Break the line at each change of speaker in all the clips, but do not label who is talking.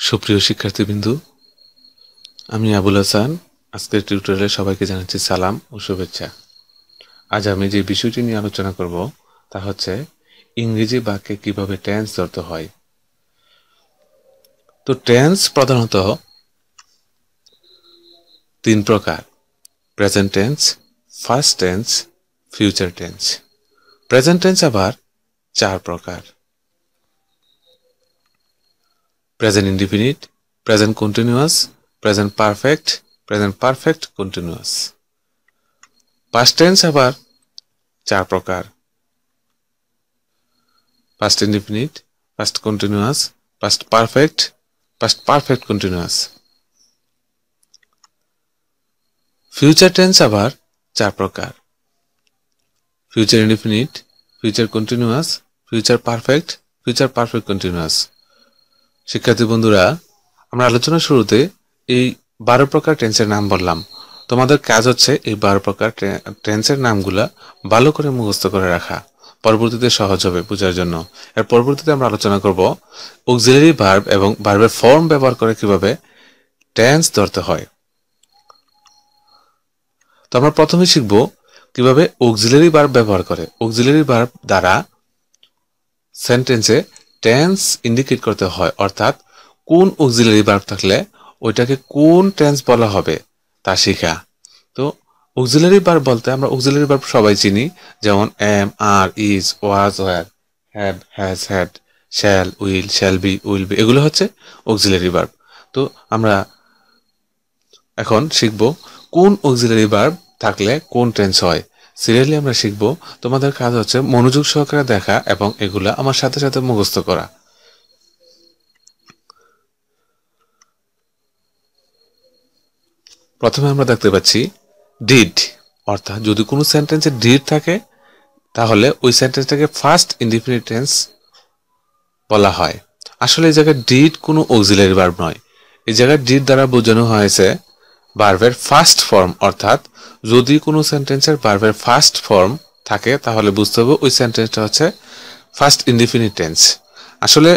সুপ্রিয় শিক্ষার্থীবৃন্দু, আমি আবুল হাসান। আজকের টিউটোরিয়ালে সবাইকে জানাচ্ছি সালাম ও শুভেচ্ছা। আজ আমি যে বিষয়টি নিয়ে আলোচনা করব তা হচ্ছে ইংরেজি বাক্যে কিভাবে টেন্স ধরতে হয়। তো টেন্স প্রধানত তিন প্রকার: present tense, first tense, future tense. Present tense আবার চার প্রকার: present indefinite, present continuous, present perfect, present perfect continuous. Past tense আবার চার প্রকার: past indefinite, past continuous, past perfect, past perfect continuous। Future tense আবার চার প্রকার: future indefinite, future continuous, future perfect, future perfect continuous. শিক্ষার্থী বন্ধুরা, আমরা আলোচনার শুরুতে এই 12 প্রকার টেন্সের নাম বললাম। তোমাদের কাজ হচ্ছে এই 12 প্রকার টেন্সের নামগুলা ভালো করে মুখস্থ করে রাখা, পরবর্তীতে সহজ হবে বোঝার জন্য। এর পরবর্তীতে আমরা আলোচনা করব অক্সিলারি ভার্ব এবং ভার্বের ফর্ম ব্যবহার করে কিভাবে টেন্স ধরতে হয়। তো আমরা প্রথমে শিখব কিভাবে অক্সিলারি ভার্ব ব্যবহার করে। অক্সিলারি ভার্ব দ্বারা সেন্টেন্সে টেন্স ইন্ডিকেট করতে হয়, অর্থাৎ কোন অক্সিলারি ভার্ব থাকলে ওইটাকে কোন টেন্স বলা হবে তা শেখা। তো অক্সিলারি ভার্ব বলতে আমরা অক্সিলারি ভার্ব সবাই চিনি, যেমন am, are, is, was, were, have, has, had, shall, will, shall be, will be, এগুলো হচ্ছে অক্সিলারি ভার্ব। তো আমরা এখন শিখব কোন অক্সিলারি ভার্ব থাকলে কোন টেন্স হয়। সিরিয়ালি আমরা শিখব। তোমাদের কাজ হচ্ছে মনোযোগ সহকারে দেখা এবং এগুলা আমার সাথে সাথে মুখস্থ করা। প্রথমে আমরা দেখতে পাচ্ছি ডিড, অর্থাৎ যদি কোনো সেন্টেন্সে ডিড থাকে তাহলে ওই সেন্টেন্সটাকে ফার্স্ট ইনডিফিনিট টেন্স বলা হয়। আসলে এই জায়গায় ডিড কোনো অক্সিলারি ভার্ব নয়। এই জায়গায় ডিড দ্বারা বোঝানো হয়েছে ভার্বের ফার্স্ট ফর্ম, অর্থাৎ যদি কোনো সেন্টেন্সের ভার্বের ফার্স্ট ফর্ম থাকে তাহলে বুঝতে হবে ওই সেন্টেন্সটা হচ্ছে ফার্স্ট ইনডিফিনিট টেন্স। আসলে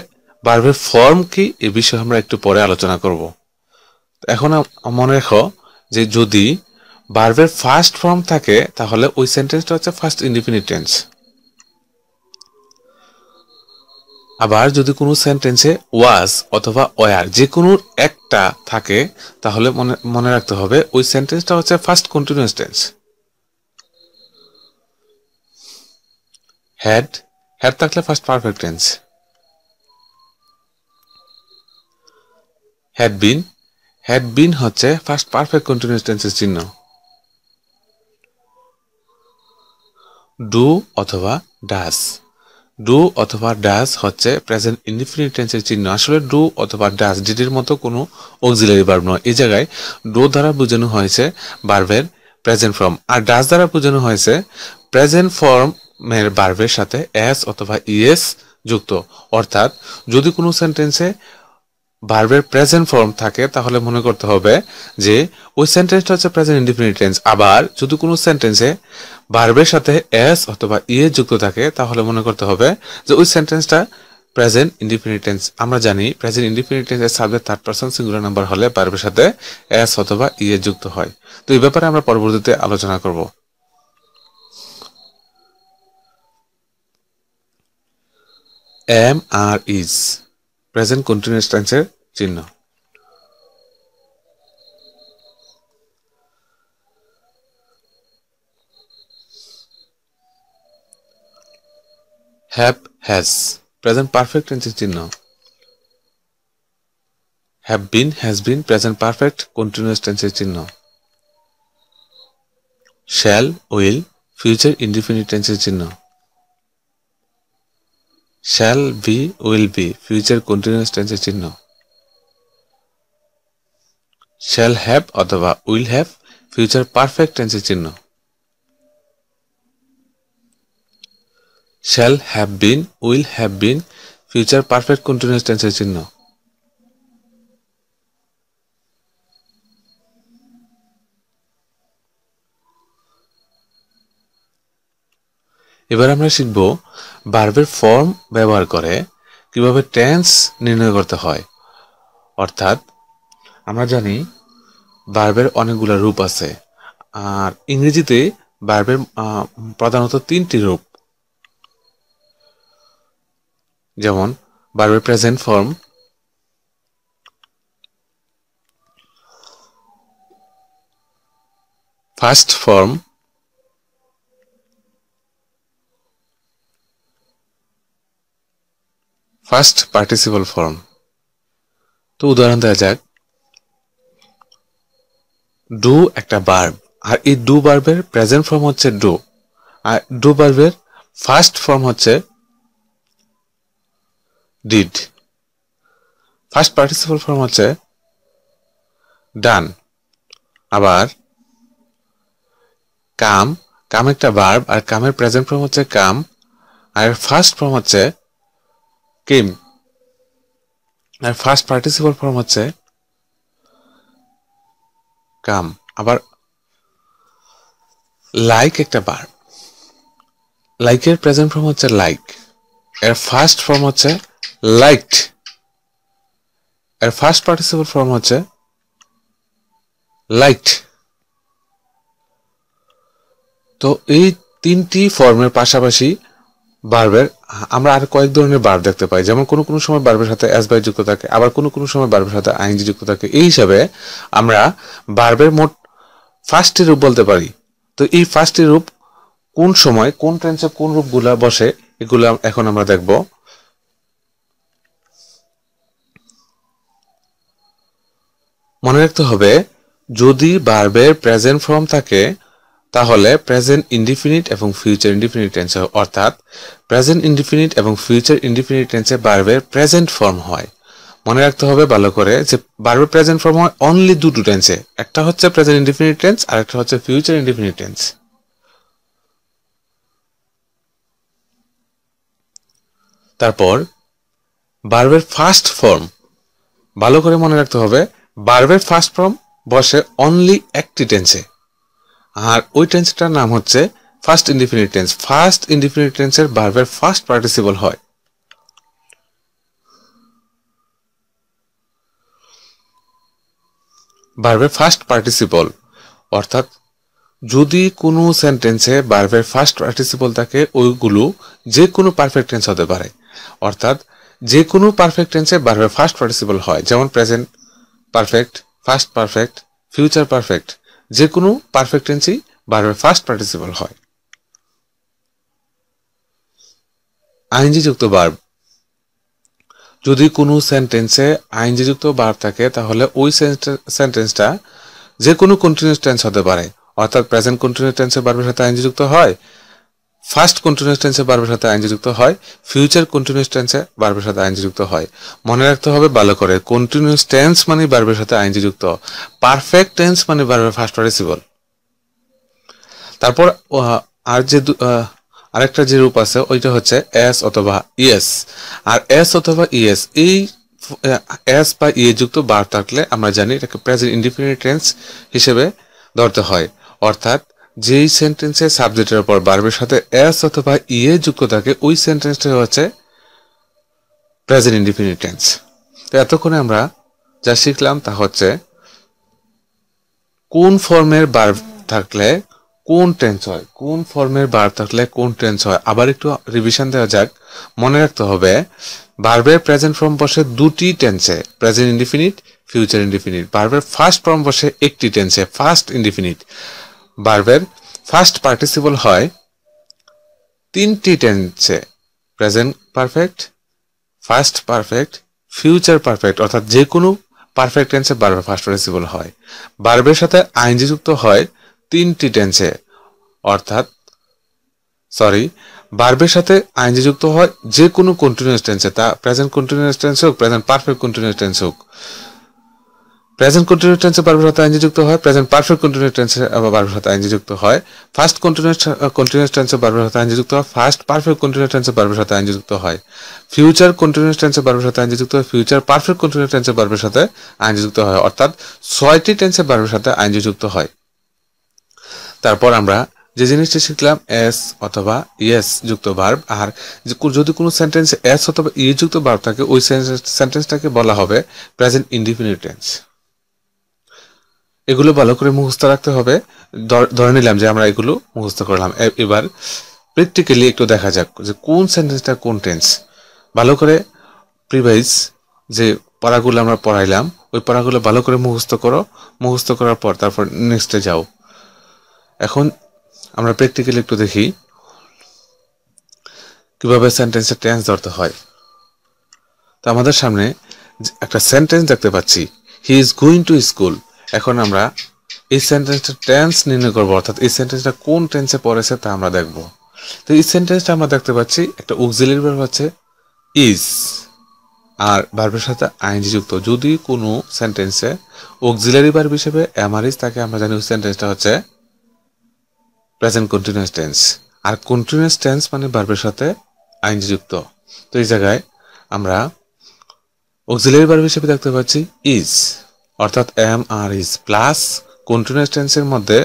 ভার্বের ফর্ম কি এ বিষয়ে আমরা একটু পরে আলোচনা করব। এখন মনে রেখো যে যদি ভার্বের ফার্স্ট ফর্ম থাকে তাহলে ওই সেন্টেন্সটা হচ্ছে ফার্স্ট ইনডিফিনিট টেন্স। আবার যদি কোনো সেন্টেন্সে ওয়াজ অথবা ওয়ার যে কোনো একটা থাকে তাহলে মনে রাখতে হবে ওই সেন্টেন্সটা হচ্ছে past continuous tense. Had, had থাকলে past perfect tense. Had been, had been হচ্ছে ফার্স্ট পারফেক্ট কন্টিনিউয়াস টেন্সের চিহ্ন। ডু অথবা ডাস, ডু অথবা ডাস হচ্ছে প্রেজেন্ট ইনডিফিনিট টেন্সের চিহ্ন। আসলে ডু অথবা ডাস ডিডের মতো কোনো অক্সিলারি ভার্ব নয়। এই জায়গায় ডু দ্বারা বোঝানো হয়েছে ভার্বের প্রেজেন্ট ফর্ম, আর ডাস দ্বারা বোঝানো হয়েছে প্রেজেন্ট ফর্মের ভার্বের সাথে এস অথবা ইএস যুক্ত। অর্থাৎ যদি কোনো সেন্টেন্সে ভার্বের প্রেজেন্ট ফর্ম থাকে তাহলে মনে করতে হবে যে ওই সেন্টেন্সটা হচ্ছে প্রেজেন্ট ইনডিফিনিট টেন্স। আবার যদি কোনো সেন্টেন্সে ভার্বের সাথে এস অথবা ইএস যুক্ত থাকে তাহলে মনে করতে হবে যে ওই সেন্টেন্সটা প্রেজেন্ট ইনডিফিনিট টেন্স। আমরা জানি প্রেজেন্ট ইনডিফিনিট টেন্সের subject third person singular number হলে ভার্বের সাথে এস অথবা ইএস যুক্ত হয়। তো এই ব্যাপারে আমরা পরবর্তীতে আলোচনা করব। Am, are, is present continuous টেন্সের চিহ্ন। হ্যাভ, হ্যাজ প্রেজেন্ট পারফেক্ট টেন্সের চিহ্ন। Have been, has been present perfect continuous টেন্সের চিহ্ন। শ্যাল, উইল ফিউচার ইনডিফিনিট টেন্সের চিহ্ন। Shall be, will be future continuous টেন্সের চিহ্ন। শ্যাল হ্যাভ অথবা উইল হ্যাভ ফিউচার পারফেক্ট টেন্সের চিহ্ন। Shall have been, will have been future perfect continuous টেন্সের চিহ্ন। এবার আমরা শিখব ভার্বের ফর্ম ব্যবহার করে কিভাবে টেন্স নির্ণয় করতে হয়। অর্থাৎ আমরা জানি ভার্বের অনেকগুলো রূপ আছে, আর ইংরেজিতে ভার্বের প্রধানত 3টি রূপ, যেমন ভার্বের present form, first form, first participle form. তো উদাহরণ দেওয়া যাক, ডু একটা ভার্ব, আর এই ডু ভার্বের প্রেজেন্ট ফর্ম হচ্ছে ডু, আর ডু ভার্বের ফার্স্ট ফর্ম হচ্ছে ডিড, ফার্স্ট পার্টিসিপল ফর্ম হচ্ছে ডান। আবার কাম, কাম একটা ভার্ব, আর কামের প্রেজেন্ট ফর্ম হচ্ছে কাম, আর ফার্স্ট ফর্ম হচ্ছে কেম, আর ফার্স্ট পার্টিসিপল ফর্ম হচ্ছে কাম। আবার লাইক একটা ভার্ব, লাইকের প্রেজেন্ট ফর্ম হচ্ছে লাইক, এর ফার্স্ট ফর্ম হচ্ছে লাইকড, এর ফার্স্ট পার্টিসিপল ফর্ম হচ্ছে লাইকড। তো এই 3টি ফর্মের পাশাপাশি ভার্বের আমরা আর কয়েক ধরনের ভার্ব দেখতে পাই, যেমন কোনো কোনো সময় ভার্বের সাথে এস বাই যুক্ত থাকে, আবার কোনো কোনো সময় ভার্বের সাথে আইএনজি যুক্ত থাকে। এই হিসাবে আমরা ভার্বের মোট 5টি রূপ বলতে পারি। তো এই 5টি রূপ কোন সময় কোন টেন্সে কোন রূপগুলা বসে, এগুলো এখন আমরা দেখব। মনে রাখতে হবে, যদি ভার্বের প্রেজেন্ট ফর্ম থাকে তাহলে প্রেজেন্ট ইনডিফিনিট এবং ফিউচার ইনডিফিনিট টেন্সে, অর্থাৎ প্রেজেন্ট ইনডিফিনিট এবং ফিউচার ইনডিফিনিট টেন্সে ভার্বের প্রেজেন্ট ফর্ম হয়। মনে রাখতে হবে ভালো করে যে ভার্বের প্রেজেন্ট ফর্ম হয় অনলি দুটো টেন্সে, একটা হচ্ছে প্রেজেন্ট ইনডিফিনিট টেন্স আর একটা হচ্ছে ফিউচার ইনডিফিনিট টেন্স। তারপর ভার্বের ফার্স্ট ফর্ম, ভালো করে মনে রাখতে হবে, ভার্বের ফার্স্ট ফর্ম বসে অনলি একটি টেন্সে, আর ওই টেন্সটার নাম হচ্ছে first indefinite tense. First indefinite টেন্সের ভার্বের ফার্স্ট পার্টিসিপল হয়। ভার্বের ফার্স্ট পার্টিসিপল অর্থাৎ যদি কোনো সেন্টেন্সে ভার্বের ফার্স্ট পার্টিসিপল থাকে, ওইগুলো যে কোনো পারফেক্ট টেন্স হতে পারে, অর্থাৎ যে কোনো পারফেক্ট টেন্সে ভার্বের ফার্স্ট পার্টিসিপল হয়, যেমন present perfect, past perfect, future perfect, যে কোনো পারফেক্ট টেন্সই ভার্বের ফার্স্ট পার্টিসিপল হয়। আইএনজি যুক্ত ভার্ব, যদি কোনো সেন্টেন্সে আইএনজি যুক্ত ভার্ব থাকে তাহলে ওই সেন্টেন্সটা যে কোনো কন্টিনিউয়াস টেন্স হতে পারে, অর্থাৎ প্রেজেন্ট কন্টিনিউয়াস টেন্সে ভার্বের সাথে আইএনজি যুক্ত হয়, ফার্স্ট কন্টিনিউয়াস টেন্সে ভার্বের সাথে আইএনজি যুক্ত হয়, ফিউচার কন্টিনিউয়াস টেন্সে ভার্বের সাথে আইএনজি যুক্ত হয়। মনে রাখতে হবে ভালো করে, কন্টিনিউয়াস টেন্স মানে ভার্বের সাথে আইএনজি যুক্ত, পারফেক্ট টেন্স মানে ভার্বের ফার্স্ট পার্টিসিপল। তারপর আর যে আরেকটা যে রূপ আছে ওইটা হচ্ছে এস অথবা ইএস, আর এস অথবা ইএস, এই এস বা ইএ যুক্ত ভার্ব থাকলে আমরা জানি এটাকে প্রেজেন্ট ইনডিফিনিট টেন্স হিসেবে ধরতে হয়, অর্থাৎ যেই সেন্টেন্সে সাবজেক্টের উপর ভার্বের সাথে এস অথবা ইএ যুক্ত থাকে ওই সেন্টেন্সটা হচ্ছে প্রেজেন্ট ইনডিফিনিট টেন্স। তো এতক্ষণে আমরা যা শিখলাম তা হচ্ছে কোন ফর্মের ভার্ব থাকলে কোন টেন্স হয়, কোন ফর্মের ভার্ব থাকলে কোন টেন্স হয়। আবার একটু রিভিশন দেওয়া যাক। মনে রাখতে হবে ভার্বের প্রেজেন্ট ফর্ম বসে দুটি টেন্সে, প্রেজেন্ট ইনডিফিনিট, ফিউচার ইনডিফিনিট। ভার্বের ফার্স্ট ফর্ম বসে একটি টেন্সে, ফার্স্ট ইনডিফিনিট। ভার্বের ফার্স্ট পার্টিসিপল হয় 3টি টেন্সে, present perfect, past perfect, future perfect, অর্থাৎ যে কোনো পারফেক্ট টেন্সে ভার্বের ফার্স্ট পার্টিসিপল হয়। ভার্বের সাথে আইএনজি যুক্ত হয় 3টি টেন্সে, অর্থাৎ ভার্বের সাথে আইএনজি যুক্ত হয় যে কোনো কন্টিনিউয়াস টেন্সে, তা প্রেজেন্ট কন্টিনিউয়াস টেন্স হোক, প্রেজেন্ট পারফেক্ট কন্টিনিউয়াস টেন্স হোক। প্রেজেন্ট কন্টিনিউয়াস টেন্সে ভার্বের সাথে আইএনজি যুক্ত হয়, প্রেজেন্ট পারফেক্ট কন্টিনিউয়াস টেন্সে আবার ভার্বের সাথে আইএনজি যুক্ত হয়, ফার্স্ট কন্টিনিউয়াস টেন্সে ভার্বের সাথে আইএনজি যুক্ত হয়, ফার্স্ট পারফেক্ট কন্টিনিউয়াস টেন্সে ভার্বের সাথে আইএনজি যুক্ত হয়, ফিউচার কন্টিনিউয়াস টেন্সে ভার্বের সাথে আইএনজি যুক্ত হয়, ফিউচার পারফেক্ট কন্টিনিউয়াস টেন্সে ভার্বের সাথে আইএনজি যুক্ত হয়, অর্থাৎ 6টি টেন্সে ভার্বের সাথে আইএনজি যুক্ত হয়। তারপর আমরা যে জিনিসটা শিখলাম এস অথবা ইয়েস যুক্ত ভার্ব, আর যদি কোনো সেন্টেন্সে এস অথবা ই যুক্ত ভার্ব থাকে ওই সেন্টেন্সটাকে বলা হবে প্রেজেন্ট ইনডিফিনিট টেন্স। এগুলো ভালো করে মুখস্থ রাখতে হবে। ধরে নিলাম যে আমরা এগুলো মুখস্থ করলাম, এবার প্র্যাকটিক্যালি একটু দেখা যাক যে কোন সেন্টেন্সটা কোন টেন্স। ভালো করে প্রিভাইজ যে পড়াগুলো আমরা পড়াইলাম ওই পড়াগুলো ভালো করে মুখস্থ করো, মুখস্থ করার পর তারপর নেক্সটে যাও। এখন আমরা প্র্যাকটিক্যালি একটু দেখি কিভাবে সেন্টেন্সের টেন্স ধরতে হয়। তো আমাদের সামনে একটা সেন্টেন্স দেখতে পাচ্ছি, he is going to school. এখন আমরা এই সেন্টেন্সটা টেন্স নির্ণয় করবো, অর্থাৎ এই সেন্টেন্সটা কোন টেন্সে পড়েছে তা আমরা দেখব। তো এই সেন্টেন্সটা আমরা দেখতে পাচ্ছি একটা অক্সিলারি ভার্ব আছে ইজ, আর ভার্বের সাথে আইএনজি যুক্ত। যদি কোনো সেন্টেন্সে অক্সিলারি ভার্ব হিসেবে এমআরইজ থাকে আমরা জানি ওই সেন্টেন্সটা হচ্ছে প্রেজেন্ট কন্টিনিউয়াস টেন্স। আর কন্টিনিউয়াস টেন্স মানে ভার্বের সাথে আইএনজি যুক্ত। তো এই জায়গায় আমরা অক্সিলারি ভার্ব হিসেবে দেখতে পাচ্ছি ইজ, অর্থাৎ am are is plus continuous টেন্সের মধ্যে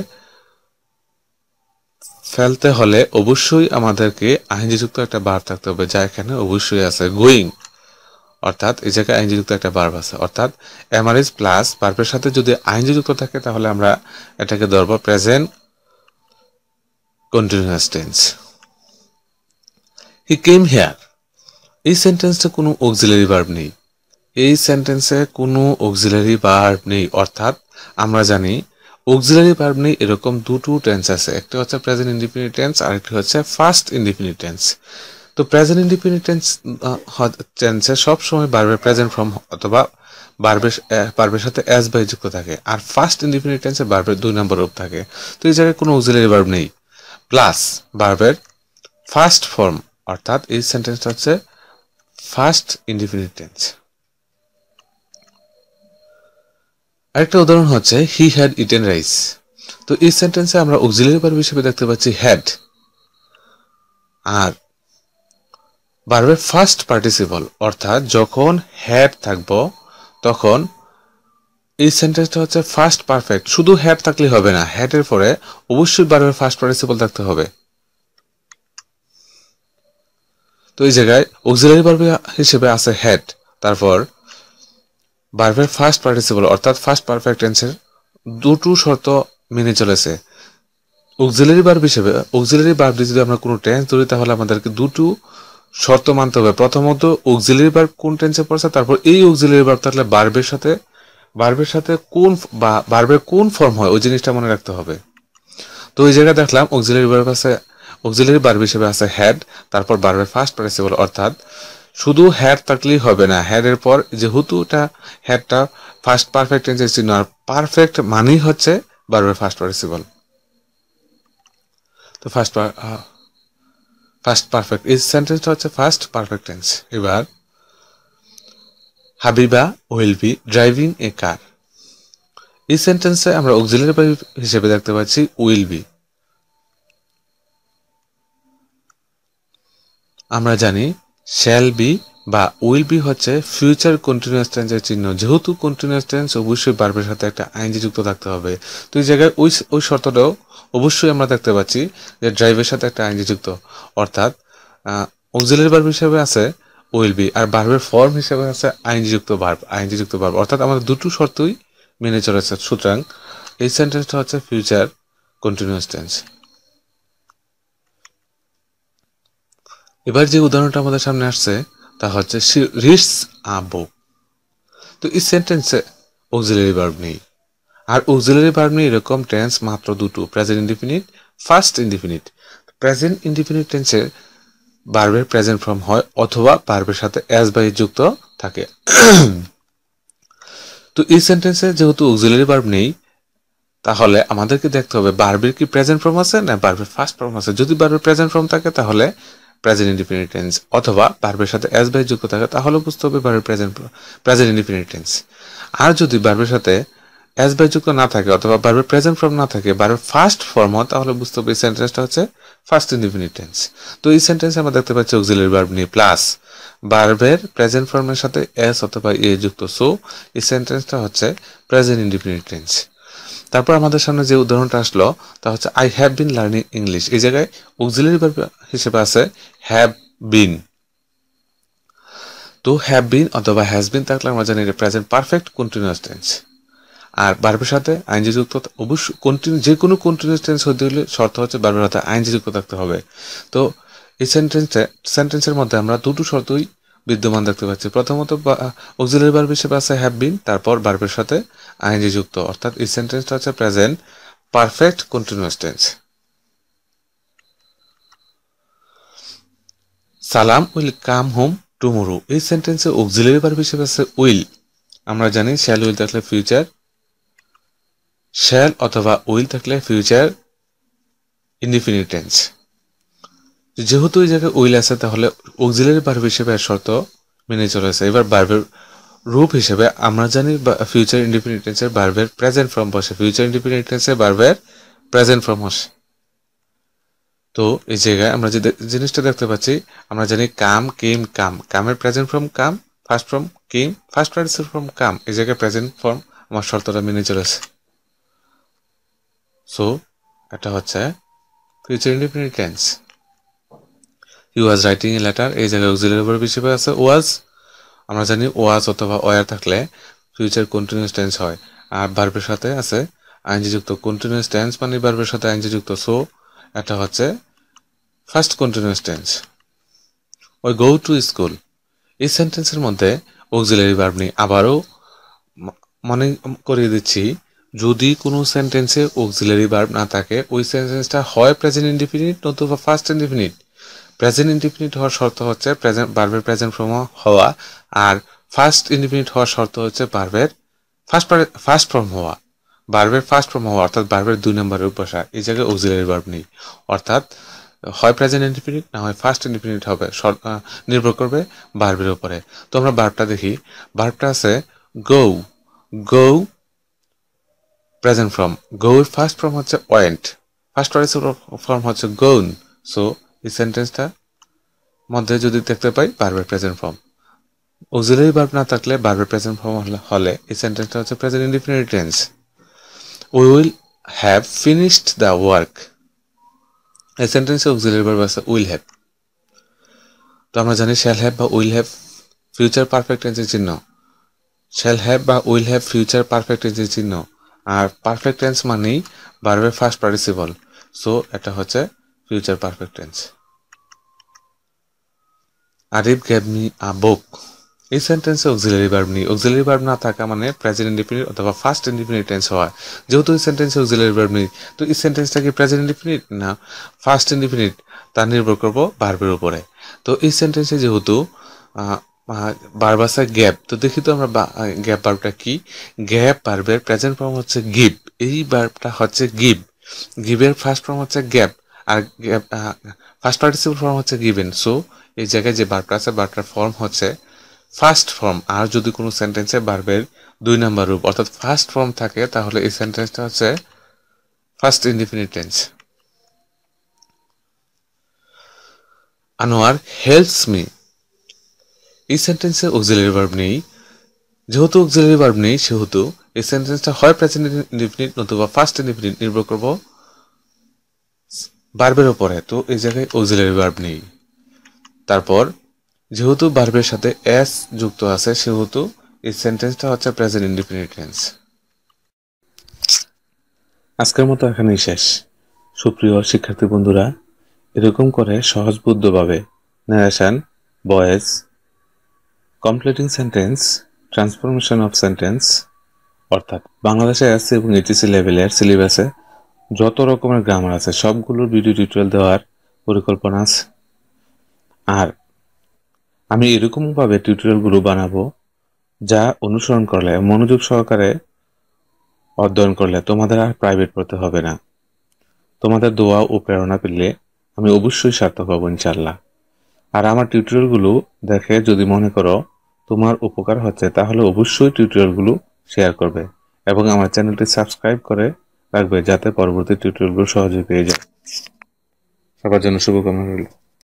ফেলতে হলে অবশ্যই আমাদেরকে আইএনজি যুক্ত একটা ভার্ব থাকতে হবে, যা এখানে অবশ্যই আছে গোয়িং, অর্থাৎ এই জায়গায় আইএনজি যুক্ত একটা ভার্ব আছে। অর্থাৎ এম আর ইজ প্লাস ভার্বের সাথে যদি আইএনজি যুক্ত থাকে তাহলে আমরা এটাকে ধরবো present continuous tense. He came here, এই সেন্টেন্সে কোনো অক্সিলারি ভার্ব নেই, এই সেন্টেন্সে কোনো অক্সিলারি ভার্ব নেই, অর্থাৎ আমরা জানি অক্সিলারি ভার্ব নেই এরকম দুটো টেন্স আছে, একটা হচ্ছে প্রেজেন্ট ইনডিফিনিট টেন্স আর একটা হচ্ছে ফার্স্ট ইনডিফিনিট টেন্স। তো প্রেজেন্ট ইনডিফিনিট টেন্সে সবসময় ভার্বের প্রেজেন্ট ফর্ম অথবা ভার্বের সাথে এস বাই যুক্ত থাকে, আর ফার্স্ট ইনডিফিনিট টেন্সে ভার্বের 2 নম্বর রূপ থাকে। তো এই জায়গায় কোনো অক্সিলারি ভার্ব নেই, প্লাস ভার্বের ফার্স্ট ফর্ম, অর্থাৎ এই সেন্টেন্সটা হচ্ছে ফার্স্ট ইনডিফিনিট টেন্স। আরেকটা উদাহরণ হচ্ছে হি হ্যাড ইটেন রাইস। তো এই সেন্টেন্সে আমরা অক্সিলারি ভার্ব হিসেবে দেখতে পাচ্ছি হ্যাড, আর ভার্বের ফার্স্ট পার্টিসিপল, অর্থাৎ যখন হ্যাড থাকবো তখন এই সেন্টেন্সটা হচ্ছে ফার্স্ট পারফেক্ট। শুধু হ্যাড থাকলে হবে না, হ্যাডের পরে অবশ্যই ভার্বের ফার্স্ট পার্টিসিপল থাকতে হবে। তো এই জায়গায় অক্সিলারি ভার্ব হিসেবে আছে হ্যাড, তারপর ভার্বের ফার্স্ট পার্টিসিপল অর্থাৎ ফার্স্ট পারফেক্ট টেন্সের দুটো শর্ত মেনে চলেছে। অক্সিলারি ভার্ব হিসেবে অক্সিলারি ভার্ব দিয়ে যদি আমরা কোনো টেন্স ধরি তাহলে আমাদেরকে দুটো শর্ত মানতে হবে। প্রথমত অক্সিলারি ভার্ব কোন টেন্সে পড়ছে, তারপর এই অক্সিলারি ভার্ব থাকলে ভার্বের সাথে কোন বা ভার্বের কোন ফর্ম হয় ওই জিনিসটা মনে রাখতে হবে। তো ওই জায়গায় দেখলাম অক্সিলারি ভার্ব হিসেবে আছে হ্যাড, তারপর ভার্বের ফার্স্ট পার্টিসিপল, অর্থাৎ শুধু হ্যাড থাকলেই হবে না, হ্যাডের পর যেহেতু হ্যাডটা ফার্স্ট পারফেক্ট টেন্সের চিহ্ন, আর পারফেক্ট মানেই হচ্ছে ভার্বের ফার্স্ট পার্টিসিপল। তো ফার্স্ট পারফেক্ট এই সেন্টেন্সটা হচ্ছে ফার্স্ট পারফেক্ট টেন্স। এবার হাবিবা উইল বি ড্রাইভিং এ কার, এই সেন্টেন্সে আমরা অক্সিলারি ভার্ব হিসেবে দেখতে পাচ্ছি উইল বি। আমরা জানি শ্যাল বি বা উইল বি হচ্ছে ফিউচার কন্টিনিউয়াস টেন্সের চিহ্ন, যেহেতু কন্টিনিউয়াস টেন্স অবশ্যই ভার্বের সাথে একটা আইএনজি যুক্ত থাকতে হবে। তো এই জায়গায় ওই শর্তটাও অবশ্যই আমরা দেখতে পাচ্ছি যে ড্রাইভের সাথে একটা আইএনজি যুক্ত, অর্থাৎ অক্সিলারি ভার্ব হিসেবে আছে উইল বি, আর ভার্বের ফর্ম হিসেবে আছে আইএনজি যুক্ত ভার্ব, অর্থাৎ আমাদের দুটো শর্তই মেনে চলেছে। সুতরাং এই সেন্টেন্সটা হচ্ছে ফিউচার কন্টিনিউয়াস টেন্স। এবার যে উদাহরণটা আমাদের সামনে আসছে তা হচ্ছে শি রিডস আ বুক। তো এই সেন্টেন্সে অক্সিলারি ভার্ব নেই, আর অক্সিলারি ভার্ব নেই এরকম টেন্স মাত্র দুটো, present indefinite, first indefinite. Present indefinite টেন্সের ভার্বের প্রেজেন্ট ফর্ম হয় অথবা ভার্বের সাথে এস বাই যুক্ত থাকে। তো এই সেন্টেন্সে যেহেতু অক্সিলারি ভার্ব নেই তাহলে আমাদেরকে দেখতে হবে ভার্বের কি প্রেজেন্ট ফর্ম আছে না ভার্বের ফার্স্ট ফর্ম আছে। যদি ভার্বের প্রেজেন্ট ফর্ম থাকে তাহলে প্রেজেন্ট ইনডিফিনিট টেন্স, অথবা ভার্বের সাথে এস বাই যুক্ত থাকে তাহলে বুঝতে হবে ভার্বের প্রেজেন্ট ইনডিফিনিট টেন্স। আর যদি ভার্বের সাথে এস বাই যুক্ত না থাকে অথবা ভার্বের প্রেজেন্ট ফর্ম না থাকে, ভার্বের ফার্স্ট ফর্ম হয়, তাহলে বুঝতে হবে এই সেন্টেন্সটা হচ্ছে ফার্স্ট ইনডিফিনিট টেন্স। তো এই সেন্টেন্সে আমরা দেখতে পাচ্ছি অক্সিলারি ভার্ব নেই প্লাস ভার্বের প্রেজেন্ট ফর্মের সাথে এস অথবা এ যুক্ত, সো এই সেন্টেন্সটা হচ্ছে প্রেজেন্ট ইনডিফিনিট টেন্স। তারপর আমাদের সামনে যে উদাহরণটা আসলো তা হচ্ছে I have been learning English. এই জায়গায় অক্সিলারি ভার্ব হিসেবে আছে হ্যাভ বিন। তো হ্যাভ বিন অথবা হ্যাজ বিন থাকলে আমরা জানি এটা প্রেজেন্ট পারফেক্ট কন্টিনিউয়াস টেন্স। আর ভার্বের সাথে আইনজি যুক্ত অবশ্যই যে কোনো কন্টিনিউয়াস টেন্স হতে হলে শর্ত হচ্ছে ভার্বের সাথে আইনজি যুক্ত থাকতে হবে। তো এই সেন্টেন্সের মধ্যে আমরা দুটো শর্তই বিদ্যমান দেখতে পাচ্ছি। প্রথমত অক্সিলারি ভার্ব হিসেবে আছে হ্যাভ বিন, তারপর ভার্বের সাথে আইনজি যুক্ত, অর্থাৎ এই সেন্টেন্সটা হচ্ছে প্রেজেন্ট পারফেক্ট কন্টিনিউয়াস টেন্স। সালাম উইল কাম হোম টুমোরো। এই সেন্টেন্সে অক্সিলারি ভার্ব হিসেবে আছে উইল। আমরা জানি শ্যাল উইল থাকলে ফিউচার, শ্যাল অথবা উইল থাকলে ফিউচার ইনডিফিনিট টেন্স। যেহেতু এই জায়গায় উইল আছে তাহলে অক্সিলারি ভার্ব হিসেবে শর্ত মেনে চলেছে। এবার ভার্বের রূপ হিসেবে আমরা জানি ফিউচার ইনডিফিনিট টেন্সের ভার্বের প্রেজেন্ট ফর্ম বসে, ফিউচার ইনডিফিনিট টেন্সের ভার্বের প্রেজেন্ট ফর্ম বসে। তো এই জায়গায় আমরা যে জিনিসটা দেখতে পাচ্ছি, আমরা জানি কাম, কেম, কাম, কামের প্রেজেন্ট ফর্ম কাম, ফার্স্ট ফর্ম কেম, ফার্স্ট পার্টিসিপল ফর্ম কাম। এই জায়গায় প্রেজেন্ট ফর্ম আমার শর্তটা মেনে চলেছে। সো এটা হচ্ছে future indefinite tense. He was writing a letter, এই জায়গায় অক্সিলারি ভার্ব হিসেবে আছে ওয়াজ। আমরা জানি ওয়াজ অথবা ওয়ার থাকলে ফিউচার কন্টিনিউয়াস টেন্স হয়, আর ভার্বের সাথে আছে আইনজি যুক্ত। কন্টিনিউয়াস টেন্স মানে ভার্বের সাথে আইনজি যুক্ত, সো এটা হচ্ছে ফার্স্ট কন্টিনিউয়াস টেন্স। ওই গো টু স্কুল, এই সেন্টেন্সের মধ্যে অক্সিলারি ভার্ব নেই। আবারও মনে করিয়ে দিচ্ছি, যদি কোনো সেন্টেন্সে অক্সিলারি ভার্ব না থাকে ওই সেন্টেন্সটা হয় প্রেজেন্ট ইনডিফিনিট নতুবা ফার্স্ট ইনডিফিনিট। প্রেজেন্ট ইনডিফিনিট হওয়ার শর্ত হচ্ছে ভার্বের প্রেজেন্ট ফর্ম হওয়া, আর ফার্স্ট ইনডিফিনিট হওয়ার শর্ত হচ্ছে ভার্বের ফার্স্ট ফর্ম হওয়া। ভার্বের ফার্স্ট ফর্ম হওয়া অর্থাৎ ভার্বের 2 নম্বরের বসা। এই জায়গায় অক্সিলারি ভার্ব নেই, অর্থাৎ হয় প্রেজেন্ট ইনডিফিনিট না হয় ফার্স্ট ইনডিফিনিট হবে, নির্ভর করবে ভার্বের উপরে। তো আমরা ভার্বটা দেখি। ভার্বটা আছে গো, গো প্রেজেন্ট ফর্ম, গো এর ফার্স্ট ফর্ম হচ্ছে ওয়েন্ট, ফার্স্ট পার্টিসিপল ফর্ম হচ্ছে গোন। সো এই সেন্টেন্সটা মধ্যে যদি দেখতে পাই ভার্বের প্রেজেন্ট ফর্ম, অক্সিলারি ভার্ব না থাকলে ভার্বের প্রেজেন্ট ফর্ম হলে এই সেন্টেন্সটা হচ্ছে present indefinite tense. We will have finished the work, এই সেন্টেন্সে অক্সিলারি ভার্ব আছে উইল হ্যাভ। তো আমরা জানি শ্যাল হ্যাভ বা উইল হ্যাভ ফিউচার পারফেক্ট টেন্সের চিহ্ন, শ্যাল হ্যাভ বা উইল হ্যাভ ফিউচার পারফেক্ট টেন্সের চিহ্ন, আর পারফেক্ট টেন্স মানেই ভার্বের ফার্স্ট পার্টিসিপল, সো এটা হচ্ছে future perfect tense. Arif gave me a book, এই সেন্টেন্সে অক্সিলারি ভার্ব নেই। অক্সিলারি ভার্ব না থাকা মানে প্রেজেন্ট ইনডিফিনিট অথবা ফার্স্ট ইনডিফিনিট টেন্স হওয়া। যেহেতু এই সেন্টেন্সে অক্সিলারি ভার্ব নেই, তো এই সেন্টেন্সটা কি প্রেজেন্ট ইনডিফিনিট না ফার্স্ট ইনডিফিনিট তা নির্ভর করবো ভার্বের উপরে। তো এই সেন্টেন্সে যেহেতু ভার্ব আছে গ্যাপ, তো দেখি তো আমরা গ্যাপ ভার্বটা কি। গ্যাপ ভার্বের প্রেজেন্ট ফর্ম হচ্ছে গিভ, এই ভার্বটা হচ্ছে গিভ। গিভের ফার্স্ট ফর্ম হচ্ছে গ্যাপ, আর গ্যাপ ফার্স্ট পার্টিসিপল ফর্ম হচ্ছে গিভেন। সো এই জায়গায় যে ভার্বটা আছে ভার্বটার ফর্ম হচ্ছে ফার্স্ট ফর্ম। আর যদি কোনো সেন্টেন্সে ভার্বের 2 নম্বর রূপ অর্থাৎ ফার্স্ট ফর্ম থাকে তাহলে এই সেন্টেন্সটা হচ্ছে first indefinite tense. Anwar helps me, এই সেন্টেন্সে অক্সিলারি ভার্ব নেই। যেহেতু অক্সিলারি ভার্ব নেই সেহেতু এই সেন্টেন্সটা হয় প্রেজেন্ট ইনডিফিনিট নতুবা ফার্স্ট ইনডিফিনিট, নির্ভর করব ভার্বের উপরে। তো এই জায়গায় অক্সিলারি ভার্ব নেই। তারপর যেহেতু ভার্বের সাথে এস যুক্ত আছে সেহেতু এই সেন্টেন্সটা হচ্ছে প্রেজেন্ট ইনডিফিনিট টেন্স। আজকের মতো এখানেই শেষ। সুপ্রিয় শিক্ষার্থী বন্ধুরা, এরকম করে সহজবোধ্যভাবে narration, voice, completing sentence, transformation of sentence, অর্থাৎ বাংলাদেশে এসসি এবং এইচএসসি লেভেলের সিলেবাসে যত রকমের গ্রামার আছে সবগুলোর ভিডিও টিউটোরিয়াল দেওয়ার পরিকল্পনা আছে। আর আমি এরকমভাবে টিউটোরিয়ালগুলো বানাবো যা অনুসরণ করলে, মনোযোগ সহকারে অধ্যয়ন করলে তোমাদের আর প্রাইভেট পড়তে হবে না। তোমাদের দোয়া ও প্রেরণা পেলে আমি অবশ্যই সার্থক হব ইনশাল্লাহ। আর আমার টিউটোরিয়ালগুলো দেখে যদি মনে করো তোমার উপকার হচ্ছে তাহলে অবশ্যই টিউটোরিয়ালগুলো শেয়ার করবে এবং আমার চ্যানেলটি সাবস্ক্রাইব করে রাখবে যাতে পরবর্তী টিউটোরিয়ালগুলো সহজে পেয়ে যায়। সবার জন্য শুভকামনা রইল।